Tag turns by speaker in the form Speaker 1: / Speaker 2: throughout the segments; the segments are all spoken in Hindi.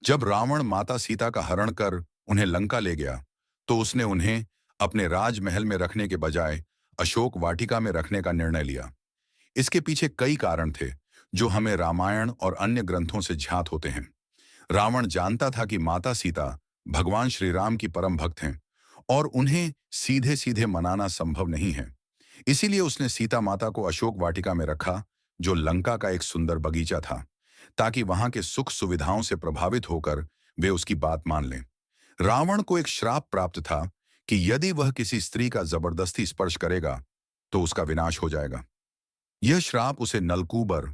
Speaker 1: जब रावण माता सीता का हरण कर उन्हें लंका ले गया, तो उसने उन्हें अपने राजमहल में रखने के बजाय अशोक वाटिका में रखने का निर्णय लिया। इसके पीछे कई कारण थे, जो हमें रामायण और अन्य ग्रंथों से ज्ञात होते हैं। रावण जानता था कि माता सीता भगवान श्री राम की परम भक्त हैं और उन्हें सीधे सीधे मनाना संभव नहीं है। इसीलिए उसने सीता माता को अशोक वाटिका में रखा, जो लंका का एक सुंदर बगीचा था, ताकि वहां के सुख सुविधाओं से प्रभावित होकर वे उसकी बात मान लें। रावण को एक श्राप प्राप्त था कि यदि वह किसी स्त्री का जबरदस्ती स्पर्श करेगा तो उसका विनाश हो जाएगा। यह श्राप उसे नलकूबर,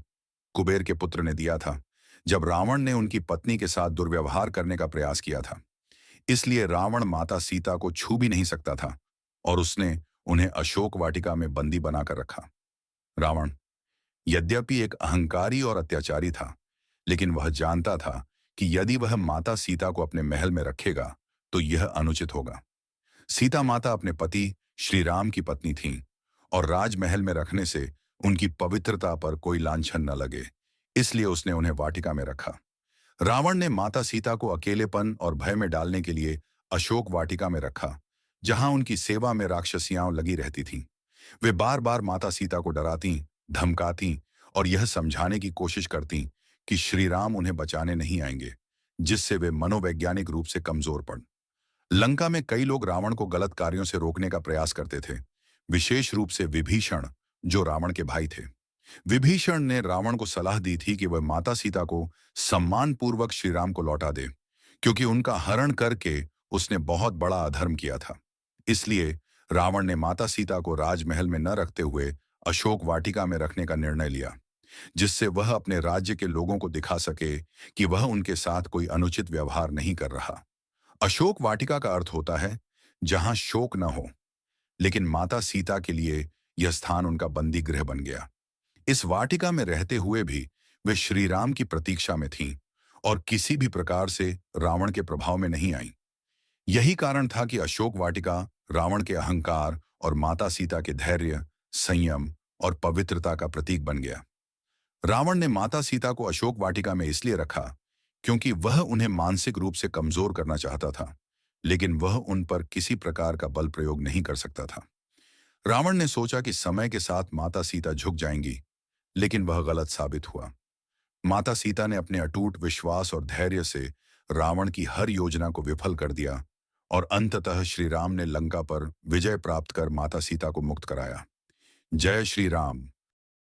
Speaker 1: कुबेर के पुत्र ने दिया था, जब रावण ने उनकी पत्नी के साथ दुर्व्यवहार करने का प्रयास किया था। इसलिए रावण माता सीता को छू भी नहीं सकता था और उसने उन्हें अशोक वाटिका में बंदी बनाकर रखा। रावण यद्यपि एक अहंकारी और अत्याचारी था, लेकिन वह जानता था कि यदि वह माता सीता को अपने महल में रखेगा तो यह अनुचित होगा। सीता माता अपने पति श्री राम की पत्नी थीं और राजमहल में रखने से उनकी पवित्रता पर कोई लांछन न लगे, इसलिए उसने उन्हें वाटिका में रखा। रावण ने माता सीता को अकेलेपन और भय में डालने के लिए अशोक वाटिका में रखा, जहां उनकी सेवा में राक्षसियां लगी रहती थीं। वे बार बार माता सीता को डराती, धमकाती और यह समझाने की कोशिश करती कि श्री राम उन्हें बचाने नहीं आएंगे, जिससे वे मनोवैज्ञानिक रूप से कमजोर पड़। लंका में कई लोग रावण को गलत कार्यों से रोकने का प्रयास करते थे, विशेष रूप से विभीषण, जो रावण के भाई थे। विभीषण ने रावण को सलाह दी थी कि वह माता सीता को सम्मानपूर्वक श्री राम को लौटा दे, क्योंकि उनका हरण करके उसने बहुत बड़ा अधर्म किया था। इसलिए रावण ने माता सीता को राजमहल में न रखते हुए अशोक वाटिका में रखने का निर्णय लिया, जिससे वह अपने राज्य के लोगों को दिखा सके कि वह उनके साथ कोई अनुचित व्यवहार नहीं कर रहा। अशोक वाटिका का अर्थ होता है जहां शोक न हो, लेकिन माता सीता के लिए यह स्थान उनका बंदी गृह बन गया। इस वाटिका में रहते हुए भी वे श्री राम की प्रतीक्षा में थीं और किसी भी प्रकार से रावण के प्रभाव में नहीं आईं। यही कारण था कि अशोक वाटिका रावण के अहंकार और माता सीता के धैर्य, संयम और पवित्रता का प्रतीक बन गया। रावण ने माता सीता को अशोक वाटिका में इसलिए रखा क्योंकि वह उन्हें मानसिक रूप से कमजोर करना चाहता था, लेकिन वह उन पर किसी प्रकार का बल प्रयोग नहीं कर सकता था। रावण ने सोचा कि समय के साथ माता सीता झुक जाएंगी, लेकिन वह गलत साबित हुआ। माता सीता ने अपने अटूट विश्वास और धैर्य से रावण की हर योजना को विफल कर दिया और अंततः श्री राम ने लंका पर विजय प्राप्त कर माता सीता को मुक्त कराया। जय श्री राम।